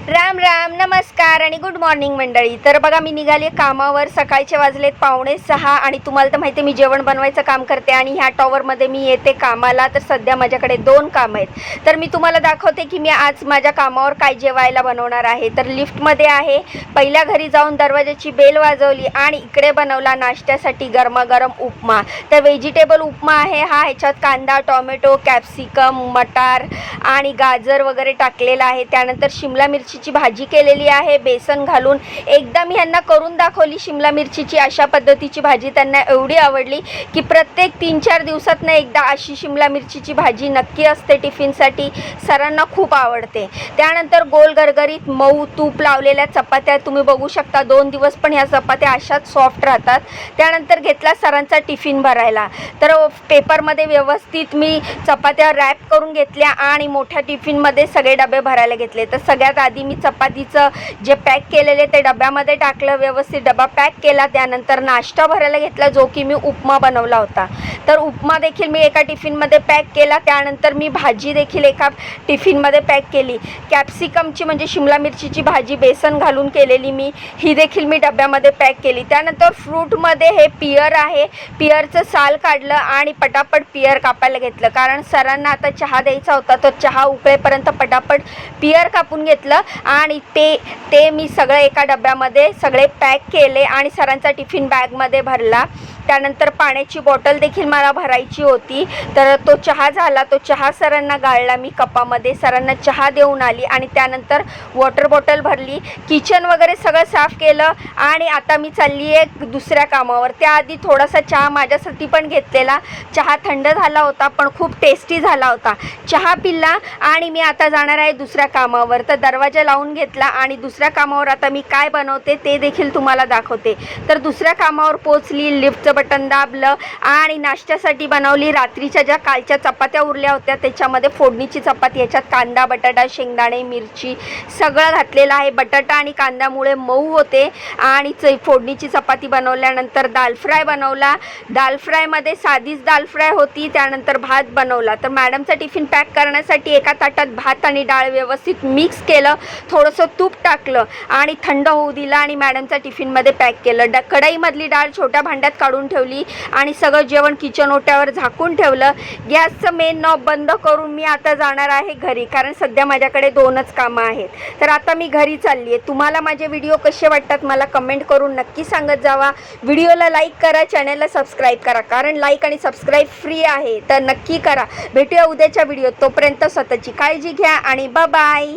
राम राम, नमस्कार आणि good morning मंडळी. तर बघा, मी निघाली कामावर. सकाळचे वाजलेत 5:45 आणि तुम्हाला तर माहिती आहे मी जेवण बनवायचं काम करते आणि ह्या टॉवरमध्ये मी येते कामाला. तर सध्या माझ्याकडे 2 कामं आहेत. तर मी तुम्हाला दाखवते की मी आज माझ्या कामावर काय जेवायला बनवणार आहे. तर लिफ्टमध्ये आहे. पहिल्या घरी जाऊन दरवाजाची बेल वाजवली आणि इकडे बनवला नाश्त्यासाठी गरमागरम उपमा. तर व्हेजिटेबल उपमा आहे हा. ह्याच्यात कांदा, टोमॅटो, कॅप्सिकम, मटार आणि गाजर वगैरे टाकलेला आहे. त्यानंतर शिमला मिरचीची भाजी केलेली आहे बेसन घालून. एकदा मी यांना करून दाखवली शिमला मिरचीची अशा पद्धतीची भाजी. त्यांना एवढी आवडली की प्रत्येक 3-4 दिवसातनं एकदा अशी शिमला मिरचीची भाजी नक्की असते टिफिनसाठी. सरांना खूप आवडते. त्यानंतर गोल गरगरीत मऊ तूप लावलेल्या चपात्या तुम्ही बघू शकता. 2 दिवस पण ह्या चपात्या अशाच सॉफ्ट राहतात. त्यानंतर घेतला सरांचा टिफिन भरायला. तर पेपरमध्ये व्यवस्थित मी चपात्या रॅप करून घेतल्या आणि मोठ्या टिफिनमध्ये सगळे डबे भरायला घेतले. तर सगळ्यात आधी मी चपातीचं जे पॅक केलेले ते डब्यामध्ये टाकलं. व्यवस्थित डबा पॅक केला. त्यानंतर नाश्ता भरायला घेतला जो की मी उपमा बनवला होता. तर उपमा देखील मी एका टिफिनमध्ये पॅक केला. त्यानंतर मी भाजी देखील एका टिफिनमध्ये पॅक केली. कॅप्सिकमची म्हणजे शिमला मिरचीची भाजी बेसन घालून केलेली मी, ही देखील मी डब्यामध्ये पॅक केली. त्यानंतर फ्रूटमध्ये हे पियर आहे. पियरचं साल काढलं आणि पटापट पियर कापायला घेतलं कारण सरांना आता चहा द्यायचा होता. तर चहा उकळेपर्यंत पटापट पियर कापून घेतलं आणि ते मी सगळं एका डब्यामध्ये सगळे पॅक केले आणि सरांचा टिफिन बॅगमध्ये भरला. त्यानंतर पाण्याची बॉटल देखील मला भरायची होती. तर तो चहा झाला. तो चहा सरांना गाळला मी कपामध्ये. सरांना चहा देऊन आली आणि त्यानंतर वॉटर बॉटल भरली. किचन वगैरे सगळं साफ केलं आणि आता मी चालली आहे दुसऱ्या कामावर. त्याआधी थोडासा चहा माझ्यासाठी पण घेतलेला. चहा थंड झाला होता पण खूप टेस्टी झाला होता. चहा पिला आणि मी आता जाणार आहे दुसऱ्या कामावर. तर दरवाजा लावून घेतला आणि दुसऱ्या कामावर आता मी काय बनवते ते देखील तुम्हाला दाखवते. तर दुसऱ्या कामावर पोचली. लिफ्टचं बटन दाबलं आणि नाश्त्यासाठी बनवली रात्रीच्या ज्या कालच्या चपात्या उरल्या होत्या त्याच्यामध्ये फोडणीची चपाती. याच्यात कांदा, बटाटा, शेंगदाणे, मिरची सगळं घातलेलं आहे. बटाटा आणि कांद्यामुळे मऊ होते. आणि फोडणीची चपाती बनवल्यानंतर दाल फ्राय बनवला. दाल फ्रायमध्ये साधीच दाल फ्राय होती. त्यानंतर भात बनवला. तर मॅडमचा टिफिन पॅक करण्यासाठी एका ताटात भात आणि डाळ व्यवस्थित मिक्स केलं. थोडंसं तूप टाकलं आणि थंड होऊ दिलं आणि मॅडमचा टिफिनमध्ये पॅक केलं. कढईमधली डाळ छोट्या भांड्यात काढून ठेवली आणि सगळं जेवण किचन ओट्यावर झाकून ठेवलं. गॅसचं मेन नॉब बंद करून मी आता जाणार आहे घरी कारण सध्या माझ्याकडे 2च कामं आहेत. तर आता मी घरी चालली आहे. तुम्हाला माझे व्हिडिओ कसे वाटतात मला कमेंट करून नक्की सांगत जावा. व्हिडिओला लाईक करा, चॅनलला सबस्क्राईब करा कारण लाईक आणि सबस्क्राईब फ्री आहे. तर नक्की करा. भेटूया उद्याच्या व्हिडिओत. तोपर्यंत स्वतःची काळजी घ्या आणि बाय.